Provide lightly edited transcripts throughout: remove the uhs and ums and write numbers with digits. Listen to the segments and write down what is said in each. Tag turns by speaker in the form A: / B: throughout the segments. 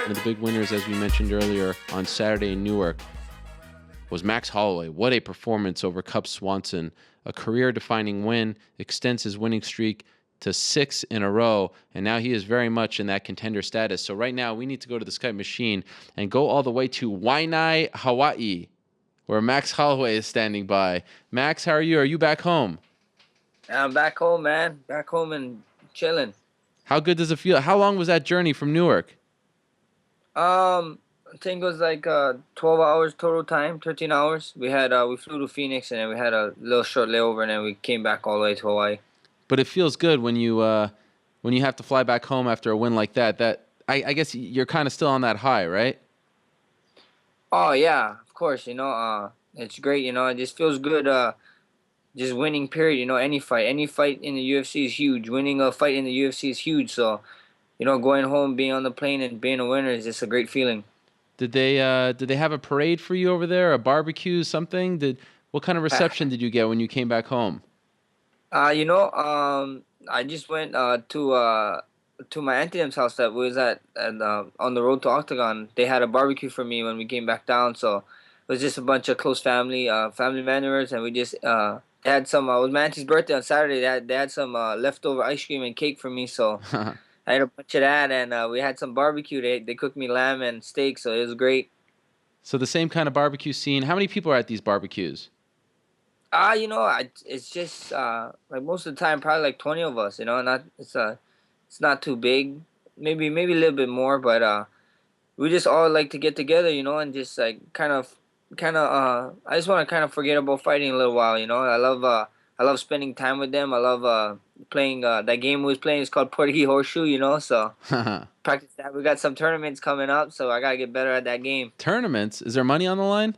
A: One of the big winners, as we mentioned earlier, on Saturday in Newark was Max Holloway. What a performance over Cub Swanson. A career-defining win, extends his winning streak to 6 in a row, and now he is very much in that contender status. So right now, we need to go to the Skype machine and go all the way to Waianae, Hawaii, where Max Holloway is standing by. Max, how are you? Are you back home?
B: I'm back home, man. Back home and chilling.
A: How good does it feel? How long was that journey from Newark?
B: I think it was like 12 hours total time, 13 hours. We flew to Phoenix and then we had a little short layover and then we came back all the way to Hawaii.
A: But it feels good when you have to fly back home after a win like that. I guess you're kind of still on that high, right?
B: Oh yeah, of course. It's great. It just feels good. Just winning. Period. Any fight in the UFC is huge. Winning a fight in the UFC is huge. So, going home, being on the plane, and being a winner is just a great feeling.
A: Did they have a parade for you over there, a barbecue, something? What kind of reception did you get when you came back home?
B: I just went to my auntie's house that was on the road to Octagon. They had a barbecue for me when we came back down, so it was just a bunch of close family members, and we just they had some. It was my auntie's birthday on Saturday. They had some leftover ice cream and cake for me, so I had a bunch of that, and we had some barbecue. They cooked me lamb and steak, so it was great.
A: So the same kind of barbecue scene. How many people are at these barbecues?
B: It's just like most of the time, probably like 20 of us. Not it's not too big. Maybe a little bit more, but we just all like to get together, and just like kind of. I just want to kind of forget about fighting a little while. I love spending time with them. I love playing that game we was playing. It's called Portuguese Horseshoe. So practice that. We got some tournaments coming up, so I gotta get better at that game.
A: Tournaments? Is there money on the line?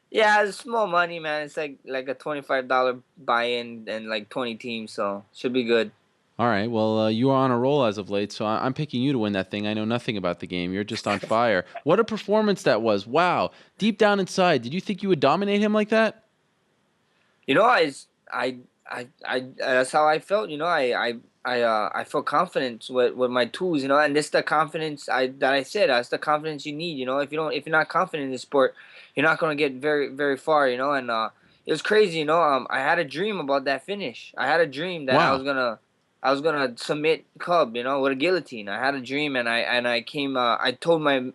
B: Yeah, it's small money, man. It's like a $25 buy-in and like 20 teams, so should be good.
A: All right. Well, you are on a roll as of late, so I'm picking you to win that thing. I know nothing about the game. You're just on fire. What a performance that was. Wow. Deep down inside, did you think you would dominate him like that?
B: I that's how I felt. I felt confident with my tools. And this the confidence that I said. That's the confidence you need. If you're not confident in the sport, you're not gonna get very very far. And it was crazy. I had a dream about that finish. I had a dream that
A: Wow.
B: I was gonna submit Cub. With a guillotine. I had a dream, and I came. I told my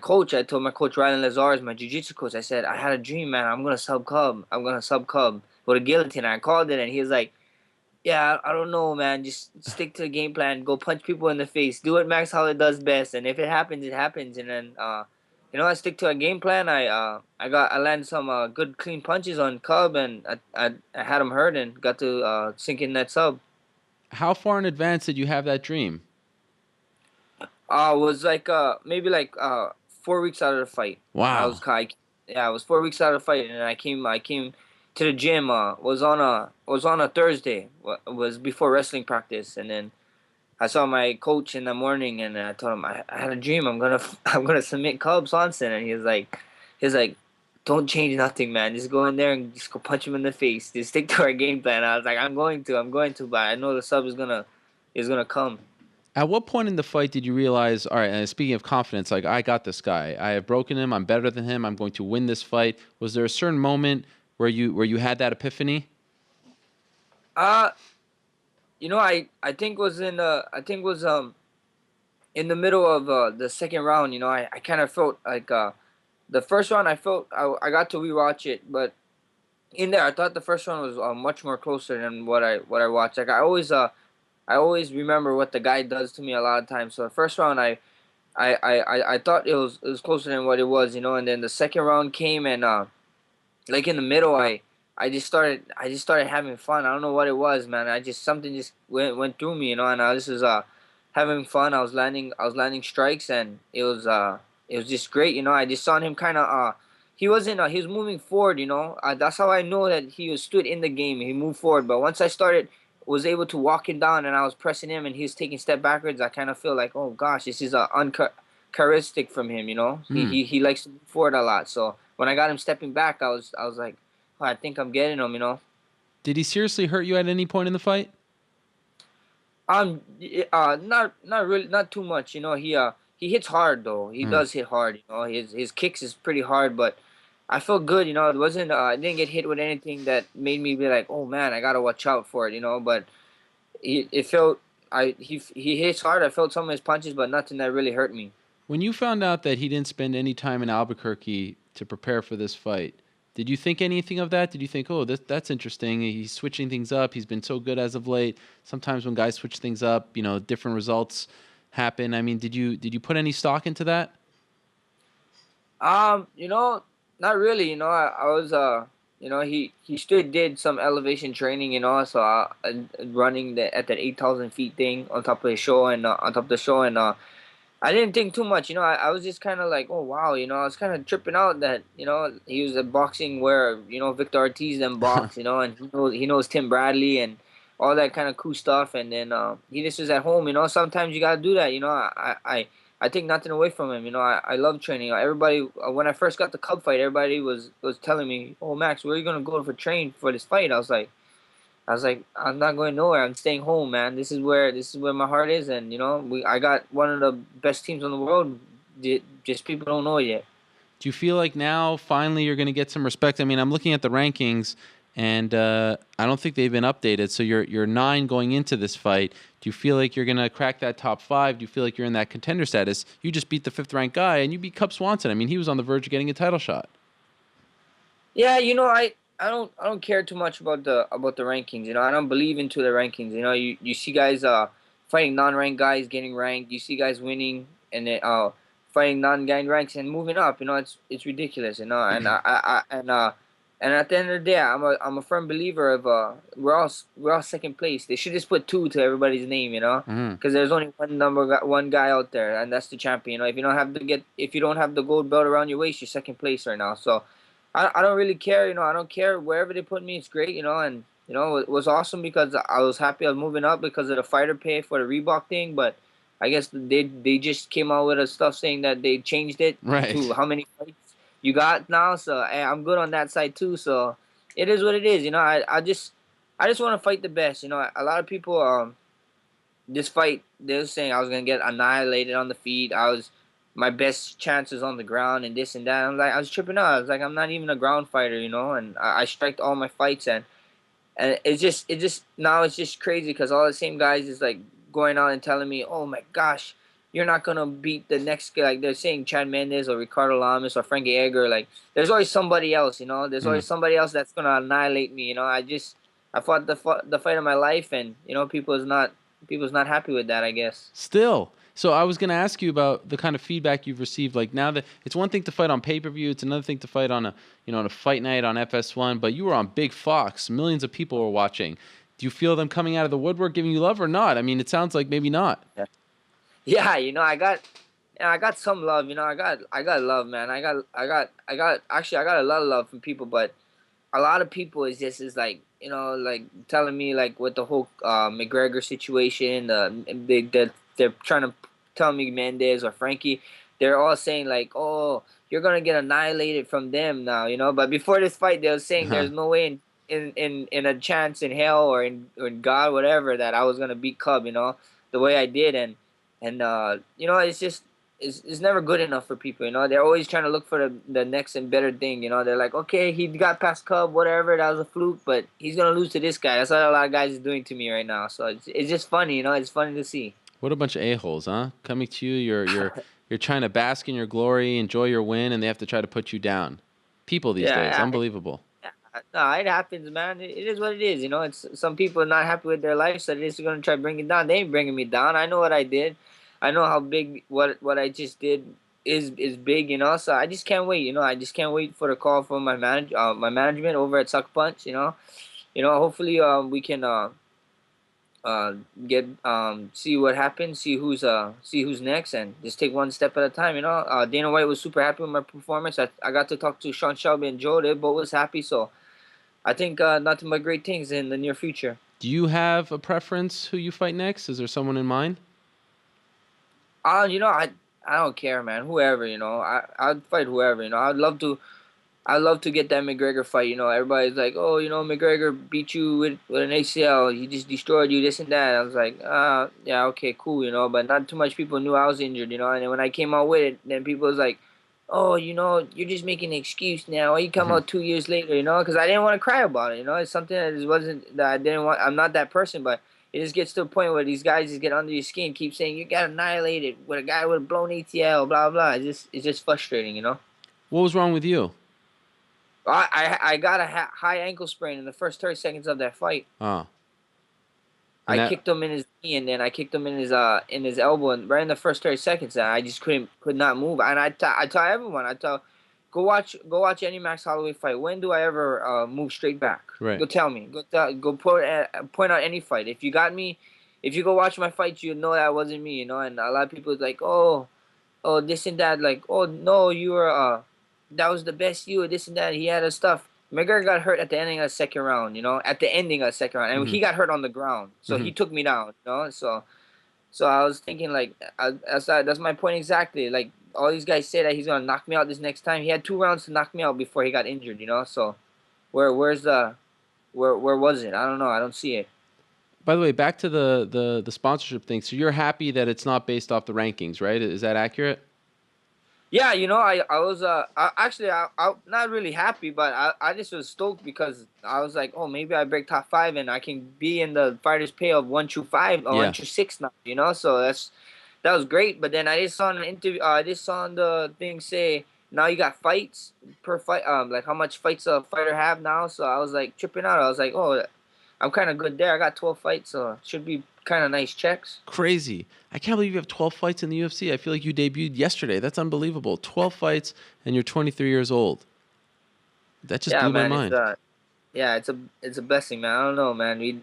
B: coach, I told my coach Rylan Lazarus, my jiu-jitsu coach, I said, I had a dream, man. I'm gonna sub Cub. I'm gonna sub Cub with a guillotine. I called it, and he was like, "Yeah, I don't know, man. Just stick to the game plan. Go punch people in the face. Do what Max Holloway does best. And if it happens, it happens." And then, I stick to a game plan. I landed some good clean punches on Cub, and I had him hurt and got to sink in that sub.
A: How far in advance did you have that dream?
B: Was like maybe like 4 weeks out of the fight.
A: Wow.
B: I was 4 weeks out of the fight, and I came to the gym. Was on a Thursday. Was before wrestling practice, and then I saw my coach in the morning, and I told him I had a dream. I'm gonna submit Cub Swanson, and he was like, don't change nothing, man. Just go in there and just go punch him in the face. Just stick to our game plan. I was like, I'm going to, but I know the sub is gonna come.
A: At what point in the fight did you realize, all right, and speaking of confidence, like, I got this guy. I have broken him. I'm better than him. I'm going to win this fight. Was there a certain moment where you had that epiphany?
B: Uh, I think was in the middle of the second round. I kind of felt like the first round I got to rewatch it, but in there I thought the first round was much more closer than what I watched. Like I always remember what the guy does to me a lot of times. So the first round I thought it was closer than what it was, and then the second round came, and like in the middle I just started having fun. I don't know what it was, man. Something just went through me, and I was just having fun. I was landing strikes, and it was just great. I just saw him kind of he was moving forward. That's how I know that he was stood in the game. He moved forward, but once I started was able to walk him down, and I was pressing him, and he was taking a step backwards, I kind of feel like, oh gosh, this is uncharacteristic from him. He,
A: Hmm.
B: he he likes to move forward a lot. So when I got him stepping back, I was like, I think I'm getting him.
A: Did he seriously hurt you at any point in the fight?
B: Not really, not too much. You know, he hits hard though. He
A: Mm.
B: does hit hard. You know, his kicks is pretty hard, but I felt good. You know, it wasn't. I didn't get hit with anything that made me be like, oh man, I gotta watch out for it. You know, but it felt. He hits hard. I felt some of his punches, but nothing that really hurt me.
A: When you found out that he didn't spend any time in Albuquerque to prepare for this fight, did you think anything of that? Did you think, oh, that's interesting. He's switching things up. He's been so good as of late. Sometimes when guys switch things up, different results happen. I mean, did you put any stock into that?
B: You know, not really. You know, I was you know, he still did some elevation training. You know, so running at that 8,000 feet thing on top of the show and on top of the show and I didn't think too much. You know, I was just kind of like, oh wow. You know, I was kind of tripping out that he was a boxing where Victor Ortiz then box. You know, and he knows Tim Bradley and all that kind of cool stuff. And then he just was at home. You know, sometimes you gotta do that. You know, I take nothing away from him. You know, I love training. Everybody, when I first got the Cub fight, everybody was telling me, "Oh, Max, where are you gonna go for train for this fight?" I was like, I'm not going nowhere. I'm staying home, man. This is where my heart is, and I got one of the best teams in the world. Just people don't know it yet.
A: Do you feel like now finally you're going to get some respect? I mean, I'm looking at the rankings, and I don't think they've been updated. So you're 9 going into this fight. Do you feel like you're going to crack that top 5? Do you feel like you're in that contender status? You just beat the 5th ranked guy, and you beat Cub Swanson. I mean, he was on the verge of getting a title shot.
B: Yeah, I don't care too much about the rankings. I don't believe into the rankings. You see guys fighting non-ranked guys getting ranked. You see guys winning and then fighting non-ranked ranks and moving up. It's ridiculous. And at the end of the day, I'm a firm believer of we're all second place. They should just put 2 to everybody's name.
A: Mm-hmm.
B: Because there's only one guy out there, and that's the champion. If you don't have the gold belt around your waist, you're second place right now. So. I don't really care, I don't care wherever they put me, it's great, and it was awesome because I was happy I was moving up because of the fighter pay for the Reebok thing, but I guess they just came out with a stuff saying that they changed it to
A: Right.
B: how many fights you got now, so I'm good on that side too. So it is what it is, I just want to fight the best. A lot of people this fight, they were saying I was gonna get annihilated on the feet. My best chances on the ground and this and that. I was tripping out. I was like, I'm not even a ground fighter, and I striked all my fights and it just now it's just crazy because all the same guys is like going out and telling me, oh my gosh, you're not gonna beat the next guy. Like they're saying Chad Mendes or Ricardo Lamas or Frankie Edgar. Like there's always somebody else, There's
A: Mm.
B: always somebody else that's gonna annihilate me. I fought the fight of my life, and people's not happy with that, I guess.
A: Still. So I was going to ask you about the kind of feedback you've received. Like now that it's one thing to fight on pay-per-view, it's another thing to fight on a fight night on FS1, but you were on Big Fox. Millions of people were watching. Do you feel them coming out of the woodwork giving you love or not? I mean, it sounds like maybe not.
B: Yeah, I got some love. I got love, man. Actually, I got a lot of love from people, but a lot of people is like like telling me like with the whole McGregor situation. They're trying to tell me Mendez or Frankie. They're all saying like, oh, you're gonna get annihilated from them now, But before this fight, they were saying there's no way in a chance in hell or in God whatever that I was gonna beat Cub, the way I did and it's just it's never good enough for people. They're always trying to look for the next and better thing. They're like, okay, he got past Cub, whatever, that was a fluke, but he's gonna lose to this guy. That's what a lot of guys is doing to me right now. So it's just funny. It's funny to see.
A: What a bunch of a-holes, huh? Coming to you, you're trying to bask in your glory, enjoy your win, and they have to try to put you down. People these days,
B: Yeah,
A: unbelievable.
B: no, it happens, man. It is what it is. It's some people are not happy with their life, so they're just gonna try to bring it down. They ain't bringing me down. I know what I did. I know how big what I just did is big. So I just can't wait. I just can't wait for the call from my management over at Suck Punch. Hopefully we can uh get see what happens, see who's next, and just take one step at a time. Dana White was super happy with my performance. I got to talk to Sean Shelby and Joe. They both was happy, so I think nothing but great things in the near future.
A: Do you have a preference who you fight next? Is there someone in mind?
B: I don't care, man. Whoever, I'd fight whoever. I'd love to. I love to get that McGregor fight. You know, everybody's like, oh, you know, McGregor beat you with an ACL. He just destroyed you, this and that. I was like, yeah, okay, cool, you know, but not too much people knew I was injured, you know. And then when I came out with it, then people was like, oh, you know, you're just making an excuse now. Why you come
A: Mhm.
B: out 2 years later, you know? Because I didn't want to cry about it, you know. It's something that just wasn't that I didn't want. I'm not that person, but it just gets to a point where these guys just get under your skin, keep saying you got annihilated with a guy with a blown ATL, blah blah. It's just frustrating, you know.
A: What was wrong with you?
B: I got a high ankle sprain in the first 30 seconds of that fight.
A: Ah, and
B: I
A: that.
B: kicked him in his knee, and then I kicked him in his elbow, and right in the first 30 seconds, and I just could not move. And I tell everyone, go watch any Max Holloway fight. When do I ever move straight back?
A: Right.
B: Go tell me. Go point out any fight. If you got me, if you go watch my fights, you know that wasn't me. You know, and a lot of people is like, oh, this and that, like, oh no, you were that was the best you, this and that. He had his stuff. McGregor got hurt at the ending of the second round, you know, at the ending of the second round, and
A: Hmm.
B: he got hurt on the ground, so
A: Hmm.
B: he took me down, you know. So I was thinking like, that's my point exactly. Like all these guys say that he's gonna knock me out this next time. He had 2 rounds to knock me out before he got injured, you know. So where was it? I don't know. I don't see it.
A: By the way, back to the sponsorship thing. So you're happy that it's not based off the rankings, right? Is that accurate?
B: Yeah, you know, I was actually I not really happy, but I just was stoked because I was like, oh, maybe I break top five and I can be in the fighters pay of 125 or
A: Yeah.
B: 126 now, you know. So that was great. But then I just saw an interview, I just saw on the thing say now you got fights per fight, like how much fights a fighter have now. So I was like tripping out. I was like, oh, I'm kind of good there. I got 12 fights, so it should be kind of nice checks.
A: Crazy. I can't believe you have 12 fights in the UFC. I feel like you debuted yesterday. That's unbelievable. 12 fights and you're 23 years old. That just
B: Yeah,
A: blew my
B: man, it's
A: mind.
B: yeah, it's a blessing, man. I don't know, man. We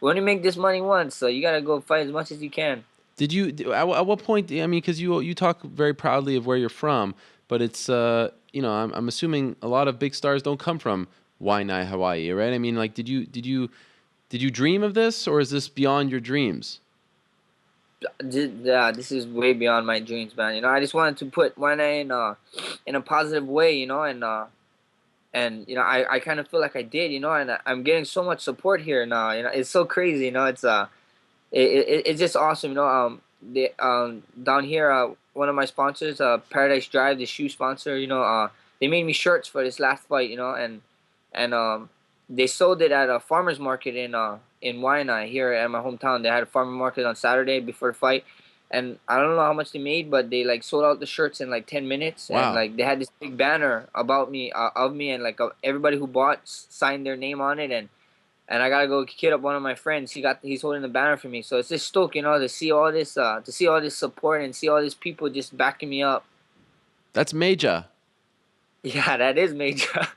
B: only make this money once, so you gotta go fight as much as you can.
A: Did you at what point, I mean, because you talk very proudly of where you're from, but it's I'm assuming a lot of big stars don't come from Waianae, Hawaii, right? I mean, like did you dream of this, or is this beyond your dreams?
B: Yeah, this is way beyond my dreams, man. You know, I just wanted to put one in a positive way, you know, and you know, I kind of feel like I did, you know, and I'm getting so much support here now. You know, it's so crazy, you know. It's just awesome, you know. Down here, one of my sponsors, Paradise Drive, the shoe sponsor, you know, they made me shirts for this last fight, you know, and they sold it at a farmers market in Waianae here at my hometown. They had a farmer market on Saturday before the fight, and I don't know how much they made, but they like sold out the shirts in like 10 minutes, and
A: Wow.
B: like they had this big banner about me, of me, and like everybody who bought signed their name on it, and I gotta go hit up one of my friends. He's holding the banner for me, so it's just stoked, you know, to see all this support and see all these people just backing me up.
A: That's major.
B: Yeah, that is major.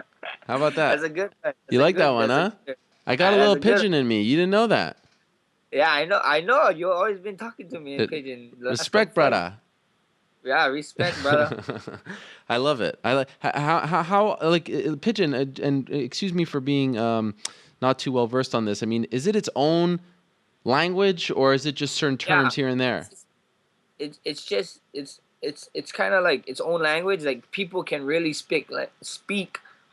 A: How about that?
B: That's a good one.
A: You like that one,
B: That's a
A: huh?
B: good.
A: I got a
B: That's
A: little
B: a good one.
A: pigeon in me. You didn't know that.
B: Yeah, I know. I know. You've always been talking to me in
A: Uh,
B: Pigeon the last couple
A: Respect,
B: fights.
A: brother.
B: Yeah, respect, brother.
A: I love it. I like how like pigeon and excuse me for being not too well versed on this. I mean, is it its own language or is it just certain
B: Yeah,
A: terms here and there?
B: it's just it's kind of like its own language. Like people can really speak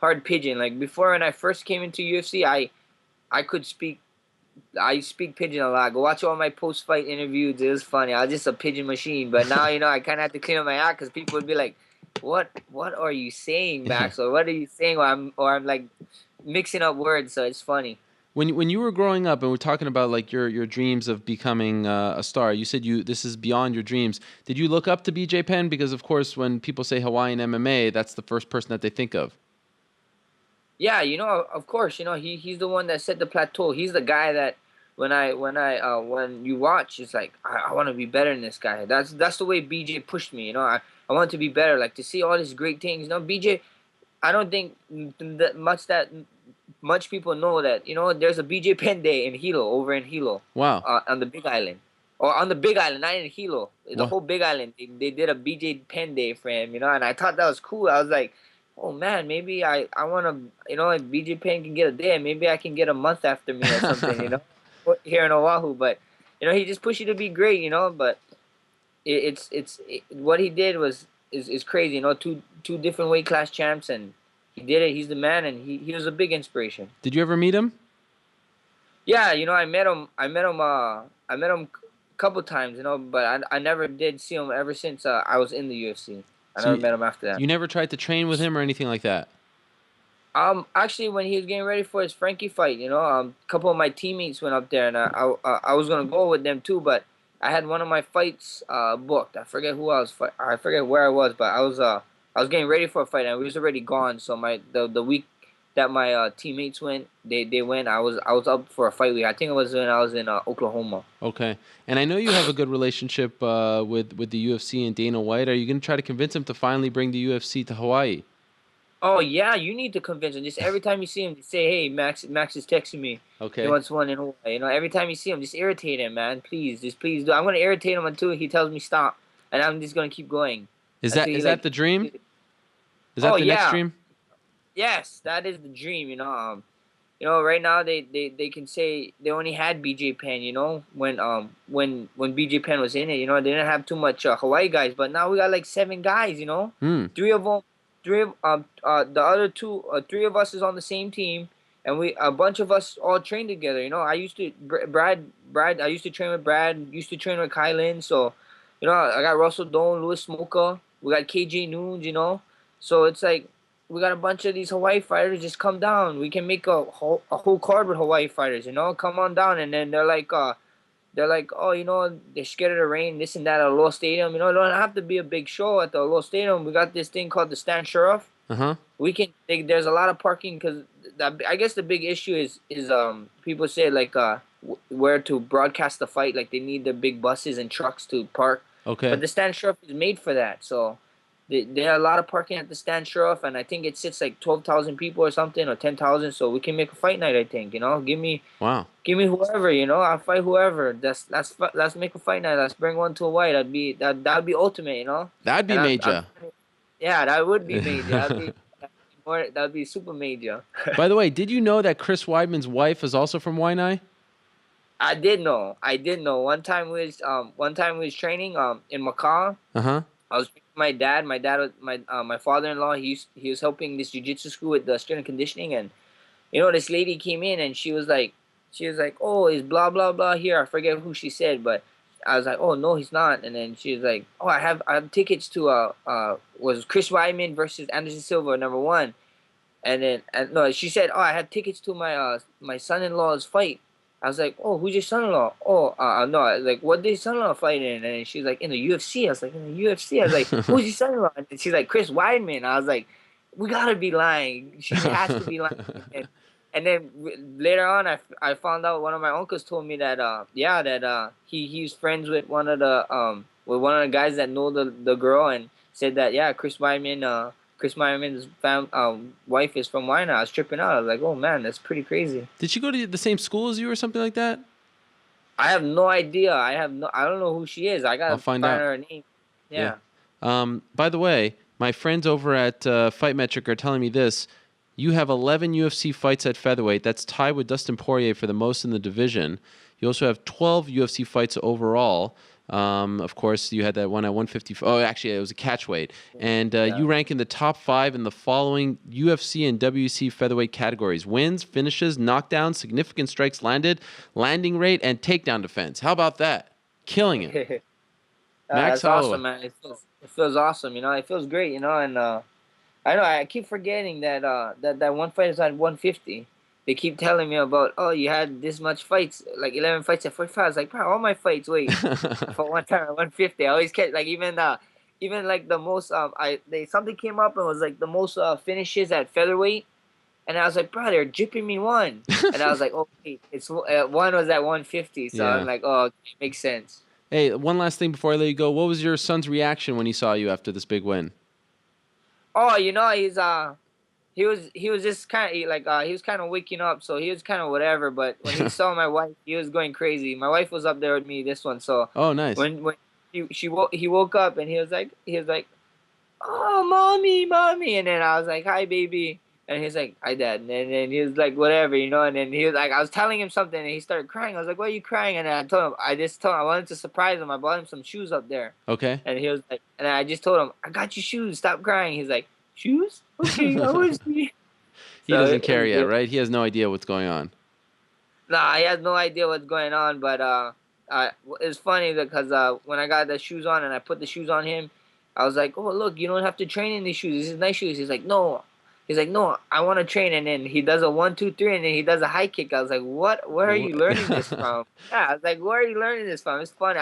B: hard Pigeon. Like before when I first came into UFC, I could speak. I speak Pigeon a lot. Go watch all my post fight interviews. It was funny. I was just a Pigeon machine. But now you know I kind of have to clean up my act because people would be like, What are you saying,
A: Yeah.
B: Max? Or what are you saying?" Or I'm like mixing up words. So it's funny.
A: When you were growing up and we're talking about like your dreams of becoming a star, you said you this is beyond your dreams. Did you look up to BJ Penn? Because of course, when people say Hawaiian MMA, that's the first person that they think of.
B: Yeah, you know, of course, you know, he's the one that set the plateau. He's the guy that when you watch, it's like I want to be better than this guy. That's the way BJ pushed me. You know, I want to be better. Like to see all these great things. You know, BJ. I don't think that much people know that. You know, there's a BJ Penn Day in Hilo, over in Hilo,
A: Wow.
B: on the Big Island, or on the Big Island, not in Hilo. The
A: What?
B: whole Big Island. They did a BJ Penn Day for him. You know, and I thought that was cool. I was like, oh man, maybe I want to, you know, if BJ Penn can get a day, maybe I can get a month after me or something, you know, here in Oahu. But you know, he just pushed you to be great, you know. But what he did is crazy, you know. Two different weight class champs, and he did it. He's the man, and he was a big inspiration.
A: Did you ever meet him?
B: Yeah, I met him. I met him a couple times, but I never did see him ever since I was in the UFC. I
A: So
B: never met him after that.
A: you never tried to train with him or anything like that?
B: Actually, when he was getting ready for his Frankie fight, a couple of my teammates went up there, and I was gonna go with them too, but I had one of my fights booked. I forget who I was. I forget where I was, but I was getting ready for a fight, and we was already gone. So the week that my teammates went, they went. I was up for a fight week. I think it was when I was in Oklahoma.
A: Okay. And I know you have a good relationship with the UFC and Dana White. Are you going to try to convince him to finally bring the UFC to Hawaii?
B: Oh yeah, you need to convince him. Just every time you see him, just say, "Hey, Max is texting me.
A: Okay.
B: He wants one in Hawaii." Every time you see him, just irritate him, man. Please, just please do. I'm gonna irritate him until he tells me stop, and I'm just gonna keep going.
A: Is that the dream? Is that
B: Oh
A: the next
B: yeah,
A: dream?
B: yes, that is the dream. Right now they can say they only had BJ Penn. When BJ Penn was in it, they didn't have too much Hawaii guys, but now we got like 7 guys.
A: Hmm.
B: Three of them. The other two, three of us is on the same team, and a bunch of us all train together. I used to Brad. I used to train with Brad. Used to train with Kylan. So, I got Russell Doan, Louis Smoker. We got KJ Noons. So it's like we got a bunch of these Hawaii fighters. Just come down. We can make a whole card with Hawaii fighters. Come on down, and then they're like, oh, they're scared of the rain, this and that at Aloha Stadium. It don't have to be a big show at the Aloha Stadium. We got this thing called the Stan Sheriff.
A: Uh-huh.
B: There's a lot of parking because I guess the big issue is people say like where to broadcast the fight, like they need the big buses and trucks to park.
A: Okay.
B: But the Stan Sheriff is made for that, so there are a lot of parking at the Stan Sheriff, and I think it sits like 12,000 people or something, or 10,000. So we can make a fight night. I think
A: Wow.
B: Give me whoever, I'll fight whoever. Let's make a fight night. Let's bring one to Hawaii. That'd be ultimate,
A: That'd be major.
B: Yeah, that would be major. That'd be super major.
A: By the way, did you know that Chris Weidman's wife is also from Waianae?
B: I did know. One time we was training in Macau.
A: Uh-huh.
B: I was with my dad. My dad was my father-in-law. He was helping this jiu-jitsu school with the strength and conditioning, and this lady came in and she was like, oh, is blah blah blah here. I forget who she said, but I was like, oh no, he's not. And then she was like, oh, I have tickets to was Chris Weidman versus Anderson Silva #1, and then no, she said, oh, I have tickets to my son-in-law's fight. I was like, oh, who's your son-in-law? Oh, no, like, what did your son-in-law fight in? And she's like, in the UFC. I was like, in the UFC? I was like, who's your son-in-law? And she's like, Chris Weidman. I was like, we gotta be lying. She has to be lying. And then later on, I found out one of my uncles told me that he's friends with one of the guys that know the girl, and said that Chris Weidman's wife is from Waianae. I was tripping out. I was like, oh man, that's pretty crazy.
A: Did she go to the same school as you or something like that?
B: I have no idea. I don't know who she is. I gotta
A: find out
B: her name. Yeah.
A: By the way, my friends over at Fightmetric are telling me this. You have 11 UFC fights at featherweight. That's tied with Dustin Poirier for the most in the division. You also have 12 UFC fights overall. Of course, you had that one at 150. Oh, actually, it was a catchweight. And you rank in the top 5 in the following UFC and WC featherweight categories: wins, finishes, knockdowns, significant strikes landed, landing rate, and takedown defense. How about that? Killing it. Max
B: That's
A: Holloway.
B: awesome, man. It feels awesome. It feels great. And I know I keep forgetting that that one fight is at 150. They keep telling me about, oh, you had this much fights, like 11 fights at 45. I was like, bro, all my fights, wait, for one time at 150. I always kept like even like the most something came up and was like the most finishes at featherweight, and I was like, bro, they're jipping me one, and I was like, oh, wait, it's one was at 150, so I'm like, oh, it makes sense.
A: Hey, one last thing before I let you go. What was your son's reaction when he saw you after this big win?
B: Oh, he was just kind of like he was kind of waking up, so he was kind of whatever. But when he saw my wife, he was going crazy. My wife was up there with me this one, so
A: oh nice.
B: When he woke up and he was like, oh, mommy, and then I was like, hi baby, and he's like, hi dad, and then he was like, whatever, and then he was like, I was telling him something and he started crying. I was like, why are you crying? And then I wanted to surprise him. I bought him some shoes up there.
A: Okay.
B: And he was like, and I just told him, I got you shoes, stop crying. He's like, shoes? Okay, I will see.
A: He
B: So
A: doesn't
B: it
A: care
B: was
A: yet,
B: good.
A: right? He has no idea what's going on.
B: Nah, he has no idea what's going on, but it's funny because when I got the shoes on and I put the shoes on him, I was like, "Oh, look, you don't have to train in these shoes. These is nice shoes." He's like, "No, I want to train." And then he does a 1, 2, 3, and then he does a high kick. I was like, "What? Where are you learning this from?" Yeah, I was like, "Where are you learning this from?" It's funny.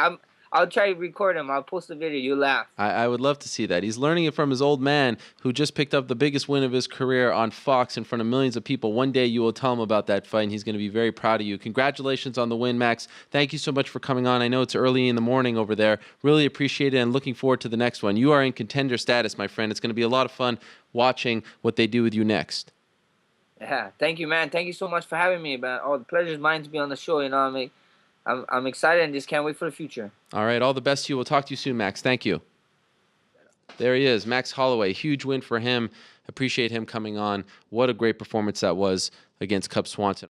B: I'll try to record him. I'll post a video. You laugh.
A: I would love to see that. He's learning it from his old man who just picked up the biggest win of his career on Fox in front of millions of people. One day you will tell him about that fight, and he's going to be very proud of you. Congratulations on the win, Max. Thank you so much for coming on. I know it's early in the morning over there. Really appreciate it and looking forward to the next one. You are in contender status, my friend. It's going to be a lot of fun watching what they do with you next.
B: Yeah, thank you, man. Thank you so much for having me, man. Oh, the pleasure is mine to be on the show. You know, I'm excited and just can't wait for the future.
A: All right, all the best to you. We'll talk to you soon, Max. Thank you. There he is, Max Holloway. Huge win for him. Appreciate him coming on. What a great performance that was against Cub Swanson.